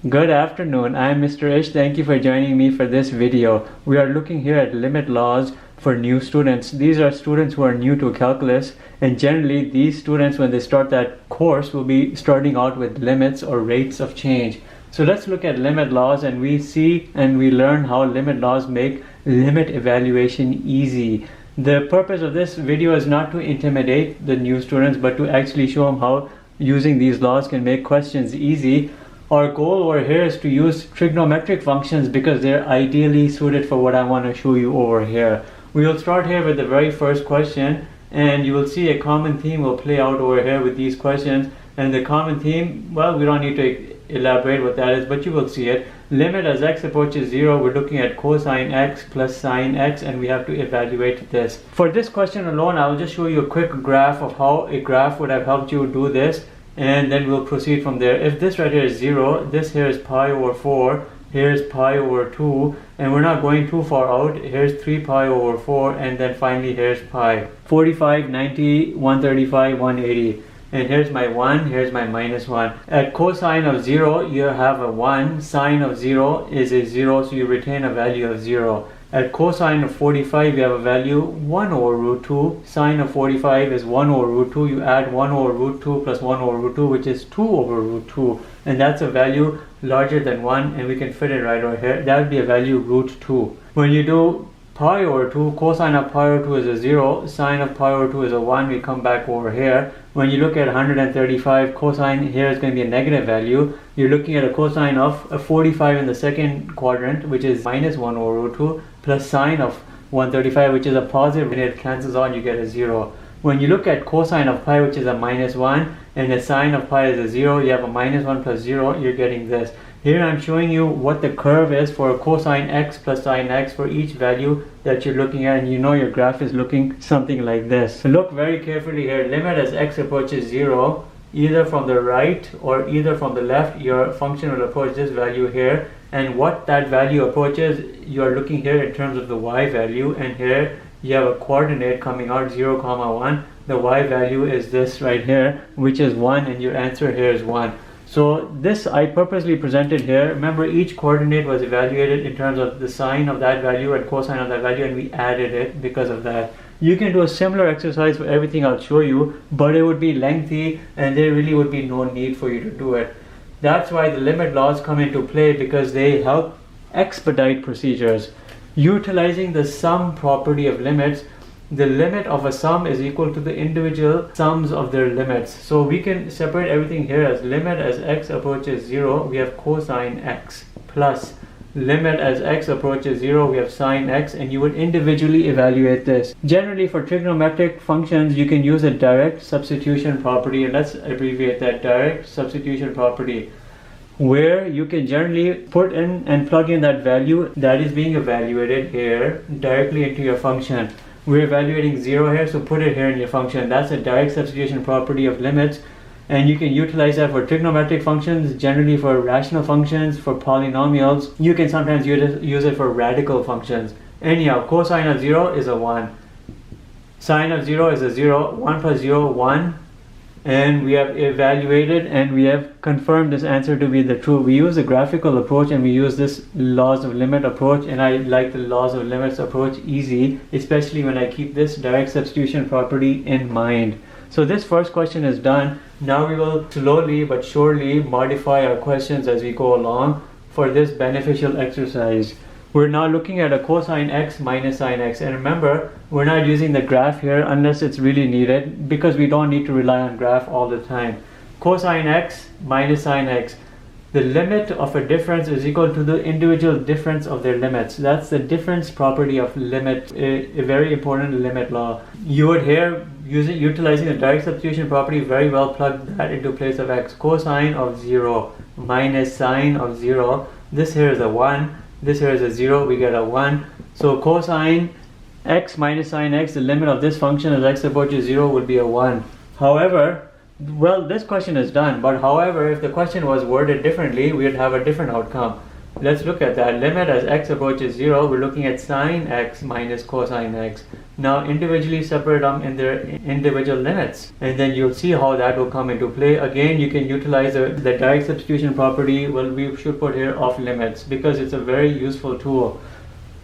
Good afternoon, I am Mr. Ish. Thank you for joining me for this video. We are looking here at limit laws for new students. These are students who are new to calculus, and generally these students, when they start that course, will be starting out with limits or rates of change. So let's look at limit laws, and we see and we learn how limit laws make limit evaluation easy. The purpose of this video is not to intimidate the new students, but to actually show them how using these laws can make questions easy. Our goal over here is to use trigonometric functions because they're ideally suited for what I want to show you over here. We will start here with the very first question, and you will see a common theme will play out over here with these questions. And the common theme, well, we don't need to elaborate what that is, but you will see it. Limit as x approaches 0, we're looking at cosine x plus sine x, and we have to evaluate this. For this question alone, I will just show you a quick graph of how a graph would have helped you do this, and then we'll proceed from there. If this right here is 0, this here is pi over 4, here's pi over 2, and we're not going too far out. Here's 3 pi over 4, and then finally here's pi. 45, 90, 135, 180. And here's my 1, here's my minus 1. At cosine of 0, you have a 1. Sine of 0 is a 0, so you retain a value of 0. At cosine of 45, you have a value 1 over root 2. Sine of 45 is 1 over root 2. You add 1 over root 2 plus 1 over root 2, which is 2 over root 2. And that's a value larger than 1, and we can fit it right over here. That would be a value root 2. When you do pi over 2, cosine of pi over 2 is a 0. Sine of pi over 2 is a 1. We come back over here. When you look at 135, cosine here is going to be a negative value. You're looking at a cosine of a 45 in the second quadrant, which is minus 1 over root 2, plus sine of 135, which is a positive, and it cancels out, you get a 0. When you look at cosine of pi, which is a minus 1, and the sine of pi is a 0, you have a minus 1 plus 0, you're getting this. Here I'm showing you what the curve is for cosine x plus sine x for each value that you're looking at, and you know your graph is looking something like this. So look very carefully here. Limit as x approaches 0, either from the right or either from the left, your function will approach this value here. And what that value approaches, you are looking here in terms of the y value, and here you have a coordinate coming out 0, 1. The y value is this right here, which is 1, and your answer here is 1. So this I purposely presented here. Remember, each coordinate was evaluated in terms of the sine of that value and cosine of that value, and we added it because of that. You can do a similar exercise for everything I'll show you, but it would be lengthy and there really would be no need for you to do it. That's why the limit laws come into play, because they help expedite procedures. Utilizing the sum property of limits, the limit of a sum is equal to the individual sums of their limits. So we can separate everything here as limit as x approaches 0, we have cosine x, plus limit as x approaches 0, we have sine x, and you would individually evaluate this. Generally for trigonometric functions, you can use a direct substitution property, and let's abbreviate that, direct substitution property, where you can generally put in and plug in that value that is being evaluated here directly into your function. We're evaluating 0 here, so put it here in your function. That's a direct substitution property of limits, and you can utilize that for trigonometric functions, generally for rational functions, for polynomials. You can sometimes use it for radical functions. Anyhow, cosine of 0 is a 1. Sine of 0 is a 0. 1 plus 0, 1. And we have evaluated and we have confirmed this answer to be the true. We use a graphical approach, and we use this laws of limit approach, and I like the laws of limits approach easy, especially when I keep this direct substitution property in mind. So this first question is done. Now we will slowly but surely modify our questions as we go along for this beneficial exercise. We're now looking at a cosine x minus sine x, and remember, we're not using the graph here unless it's really needed, because we don't need to rely on graph all the time. Cosine x minus sine x, the limit of a difference is equal to the individual difference of their limits. That's the difference property of limit, a very important limit law. You would here, utilizing the direct substitution property, very well plug that into place of x. Cosine of 0 minus sine of 0, this here is a 1. This here is a 0, we get a 1. So cosine x minus sine x, the limit of this function as x approaches 0 would be a 1. However, well, this question is done, but however, if the question was worded differently, we would have a different outcome. Let's look at that. Limit as x approaches 0, we're looking at sine x minus cosine x. Now individually separate them in their individual limits, and then you'll see how that will come into play. Again, you can utilize the direct substitution property, well, we should put here of limits, because it's a very useful tool.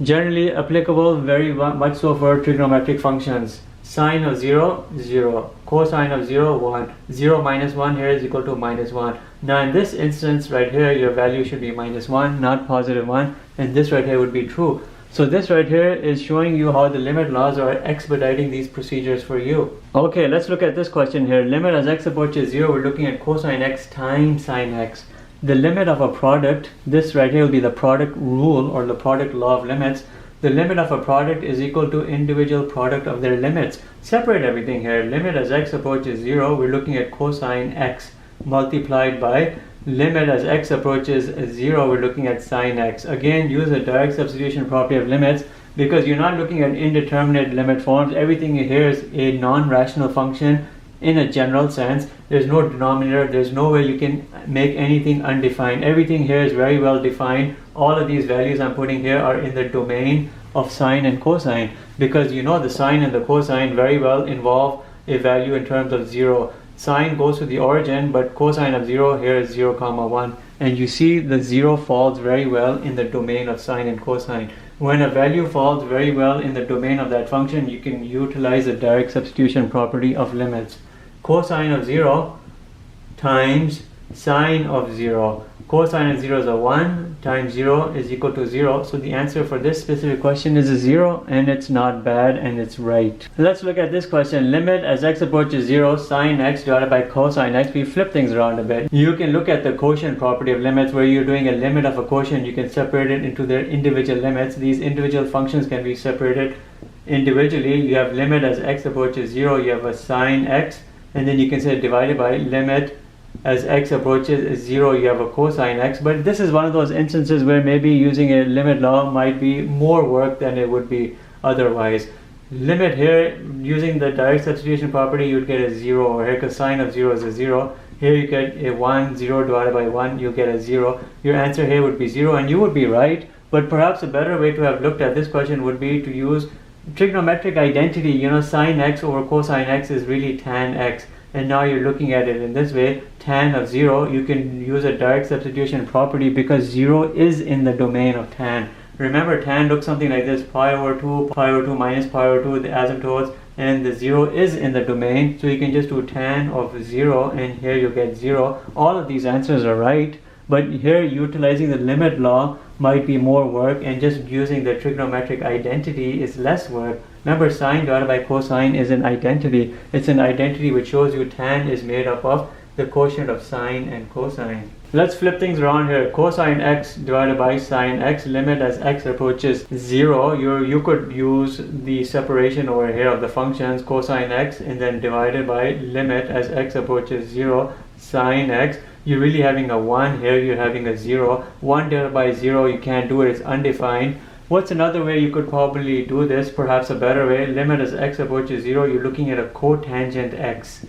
Generally applicable very much so for trigonometric functions. Sine of 0, 0. Cosine of 0, 1. 0 minus 1 here is equal to minus 1. Now in this instance right here, your value should be minus 1, not positive 1, and this right here would be true. So this right here is showing you how the limit laws are expediting these procedures for you. Okay, let's look at this question here. Limit as x approaches 0, we're looking at cosine x times sine x. The limit of a product, this right here will be the product rule or the product law of limits. The limit of a product is equal to individual product of their limits. Separate everything here. Limit as x approaches 0, we're looking at cosine x multiplied by limit as x approaches 0, we're looking at sine x. Again, use a direct substitution property of limits, because you're not looking at indeterminate limit forms. Everything here is a non-rational function in a general sense. There's no denominator, there's no way you can make anything undefined. Everything here is very well defined. All of these values I'm putting here are in the domain of sine and cosine, because you know the sine and the cosine very well involve a value in terms of 0. Sine goes to the origin, but cosine of 0 here is 0 comma 1, and you see the 0 falls very well in the domain of sine and cosine. When a value falls very well in the domain of that function, you can utilize the direct substitution property of limits. Cosine of 0 times sine of 0. Cosine of 0 is a 1 times 0 is equal to 0. So the answer for this specific question is a 0, and it's not bad and it's right. Let's look at this question. Limit as x approaches 0, sine x divided by cosine x. We flip things around a bit. You can look at the quotient property of limits, where you're doing a limit of a quotient. You can separate it into their individual limits. These individual functions can be separated individually. You have limit as x approaches 0, you have a sine x, and then you can say divided by limit as x approaches 0, you have a cosine x. But this is one of those instances where maybe using a limit law might be more work than it would be otherwise. Limit here, using the direct substitution property, you'd get a 0 over here, because sine of 0 is a 0. Here you get a 1, 0 divided by 1, you get a 0. Your answer here would be 0, and you would be right. But perhaps a better way to have looked at this question would be to use trigonometric identity. You know, sine x over cosine x is really tan x. And now you're looking at it in this way. Tan of 0, you can use a direct substitution property, because 0 is in the domain of tan. Remember, tan looks something like this: pi over 2, pi over 2 minus pi over 2, the asymptotes, and the 0 is in the domain. So you can just do tan of 0, and here you get 0. All of these answers are right, but here utilizing the limit law might be more work, and just using the trigonometric identity is less work. Remember, sine divided by cosine is an identity. It's an identity which shows you tan is made up of the quotient of sine and cosine. Let's flip things around here. Cosine x divided by sine x, limit as x approaches 0. You could use the separation over here of the functions, cosine x, and then divided by limit as x approaches 0, sine x. You're really having a 1 here, you're having a 0. 1 divided by 0, you can't do it, it's undefined. What's another way you could probably do this? Perhaps a better way. Limit as x approaches 0, you're looking at a cotangent x.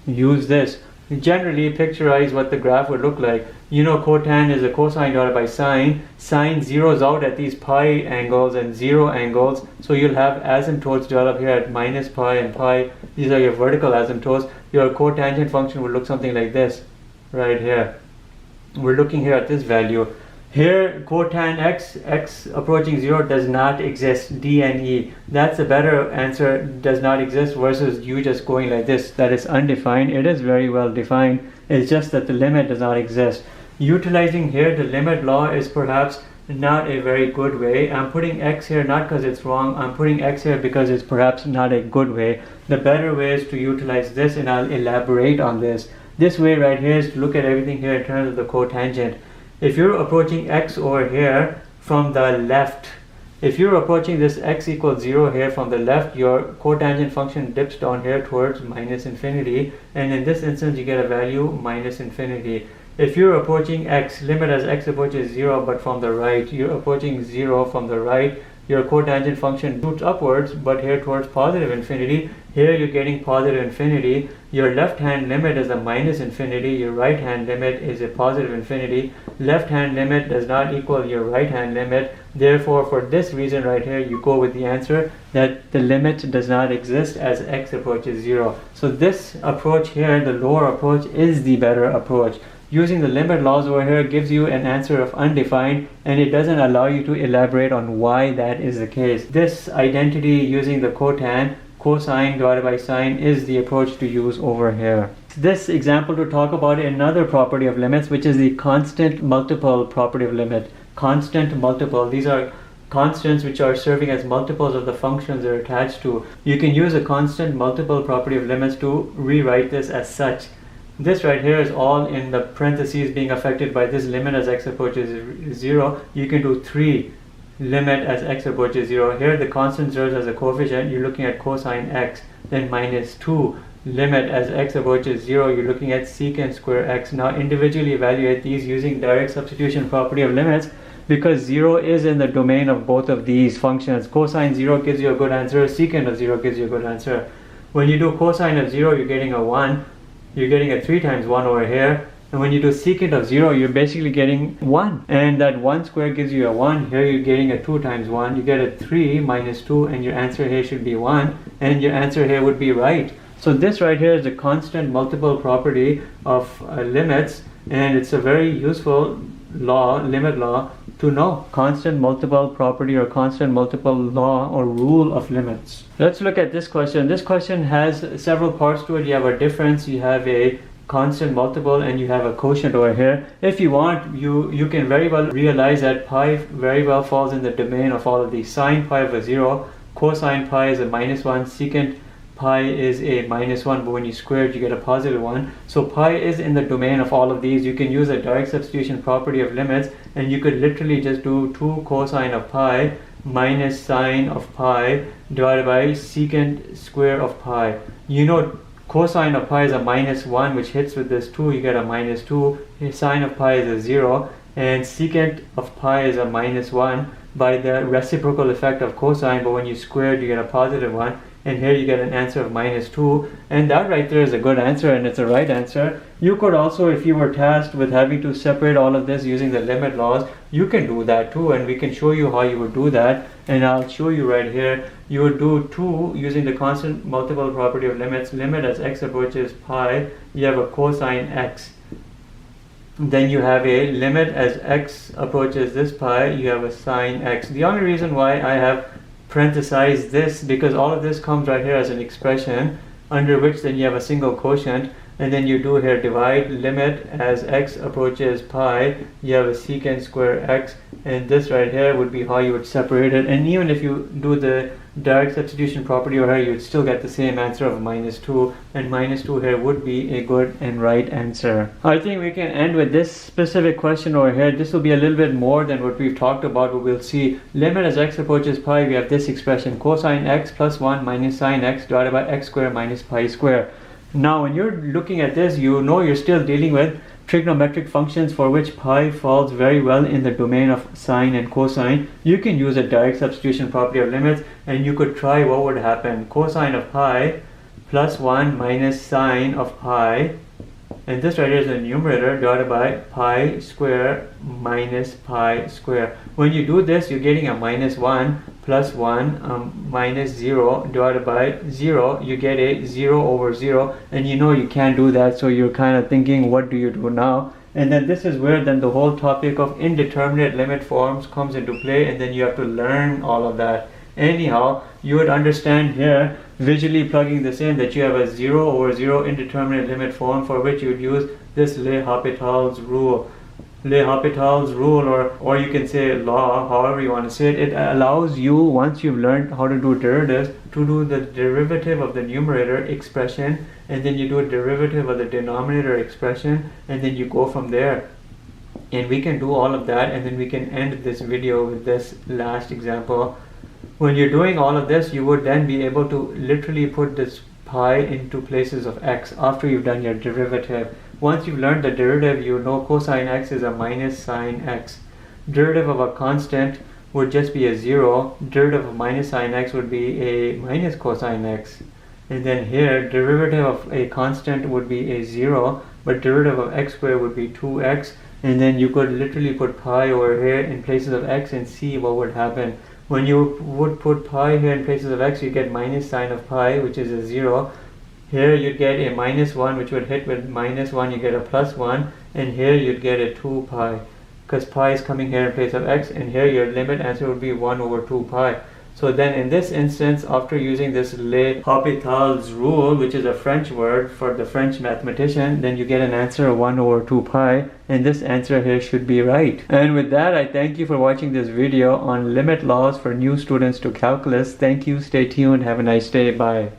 Use this. Generally picturize what the graph would look like. You know, cotan is a cosine divided by sine. Sine zeroes out at these pi angles and 0 angles. So you'll have asymptotes develop here at minus pi and pi. These are your vertical asymptotes. Your cotangent function would look something like this right here. We're looking here at this value. Here, cotan x, x approaching 0 does not exist, D and E. That's a better answer, does not exist, versus you just going like this. That is undefined. It is very well defined. It's just that the limit does not exist. Utilizing here the limit law is perhaps not a very good way. I'm putting x here not because it's wrong. I'm putting x here because it's perhaps not a good way. The better way is to utilize this, and I'll elaborate on this. This way right here is to look at everything here in terms of the cotangent. If you're approaching x over here from the left, if you're approaching this x equals 0 here from the left, your cotangent function dips down here towards minus infinity, and in this instance you get a value minus infinity. If you're approaching x, limit as x approaches 0 but from the right, you're approaching 0 from the right, your cotangent function shoots upwards but here towards positive infinity. Here you're getting positive infinity. your left hand limit is a minus infinity, your right hand limit is a positive infinity. Left hand limit does not equal your right hand limit. Therefore, for this reason right here, you go with the answer that the limit does not exist as x approaches 0. So this approach here, the lower approach, is the better approach. Using the limit laws over here gives you an answer of undefined, and it doesn't allow you to elaborate on why that is the case. This identity using the cotan, cosine divided by sine, is the approach to use over here. This example to talk about another property of limits, which is the constant multiple property of limit. Constant multiple, these are constants which are serving as multiples of the functions they're attached to. You can use a constant multiple property of limits to rewrite this as such. This right here is all in the parentheses being affected by this limit as x approaches 0. You can do 3 limit as x approaches 0. Here the constant serves as a coefficient. You're looking at cosine x. Then minus 2 limit as x approaches 0. You're looking at secant square x. Now individually evaluate these using direct substitution property of limits, because 0 is in the domain of both of these functions. Cosine 0 gives you a good answer. Secant of 0 gives you a good answer. When you do cosine of 0, you're getting a 1. You're getting a 3 times 1 over here. And when you do secant of 0, you're basically getting 1. And that 1 square gives you a 1. Here you're getting a 2 times 1. You get a 3 minus 2, and your answer here should be 1. And your answer here would be right. So this right here is a constant multiple property of limits. And it's a very useful law, limit law, to know. Constant multiple property or constant multiple law or rule of limits. Let's look at this question. This question has several parts to it. You have a difference, you have a constant multiple, and you have a quotient over here. If you want, you can very well realize that pi very well falls in the domain of all of these. Sine pi of a 0, cosine pi is a minus 1, secant pi is a minus 1, but when you square it you get a positive 1. So pi is in the domain of all of these. You can use a direct substitution property of limits, and you could literally just do 2 cosine of pi minus sine of pi divided by secant square of pi. You know cosine of pi is a minus 1, which hits with this 2, you get a minus 2. Sine of pi is a 0, and secant of pi is a minus 1 by the reciprocal effect of cosine, but when you square it you get a positive 1. And here you get an answer of minus 2, and that right there is a good answer, and it's a right answer. You could also, if you were tasked with having to separate all of this using the limit laws, you can do that too, and we can show you how you would do that. And I'll show you right here. You would do 2 using the constant multiple property of limits. Limit as x approaches pi, you have a cosine x. Then you have a limit as x approaches this pi, you have a sine x. The only reason why I have parenthesize this, because all of this comes right here as an expression under which then you have a single quotient, and then you do here divide limit as x approaches pi, you have a secant square x, and this right here would be how you would separate it. And even if you do the direct substitution property over here, you would still get the same answer of minus 2, and minus 2 here would be a good and right answer. I think we can end with this specific question over here. This will be a little bit more than what we've talked about, but we'll see. Limit as x approaches pi, we have this expression, cosine x plus 1 minus sine x divided by x squared minus pi squared. Now when you're looking at this, you know you're still dealing with trigonometric functions for which pi falls very well in the domain of sine and cosine. You can use a direct substitution property of limits, and you could try what would happen. Cosine of pi plus 1 minus sine of pi, and this right here is the numerator, divided by pi square minus pi square. When you do this, you're getting a minus 1 plus 1 minus 0 divided by 0. You get a 0 over 0, and you know you can't do that, so you're kind of thinking, what do you do now? And then this is where then the whole topic of indeterminate limit forms comes into play, and then you have to learn all of that. Anyhow, you would understand here, visually plugging this in, that you have a 0 over 0 indeterminate limit form for which you would use this L'Hopital's rule. L'Hopital's rule, or you can say law, however you want to say it. It allows you, once you've learned how to do derivatives, to do the derivative of the numerator expression, and then you do a derivative of the denominator expression, and then you go from there. And we can do all of that, and then we can end this video with this last example. When you're doing all of this, you would then be able to literally put this pi into places of x after you've done your derivative. Once you've learned the derivative, you know cosine x is a minus sine x. Derivative of a constant would just be a 0. Derivative of minus sine x would be a minus cosine x. and then here derivative of a constant would be a 0, but derivative of x squared would be 2x, and then you could literally put pi over here in places of x and see what would happen. When you would put pi here in places of x, you get minus sign of pi, which is a 0. Here you'd get a minus 1, which would hit with minus 1, you get a plus 1, and here you'd get a 2 pi, because pi is coming here in place of x, and here your limit answer would be 1 over 2 pi. So then in this instance, after using this L'Hopital's rule, which is a French word for the French mathematician, then you get an answer of 1 over 2 pi, and this answer here should be right. And with that, I thank you for watching this video on limit laws for new students to calculus. Thank you, stay tuned, have a nice day, bye.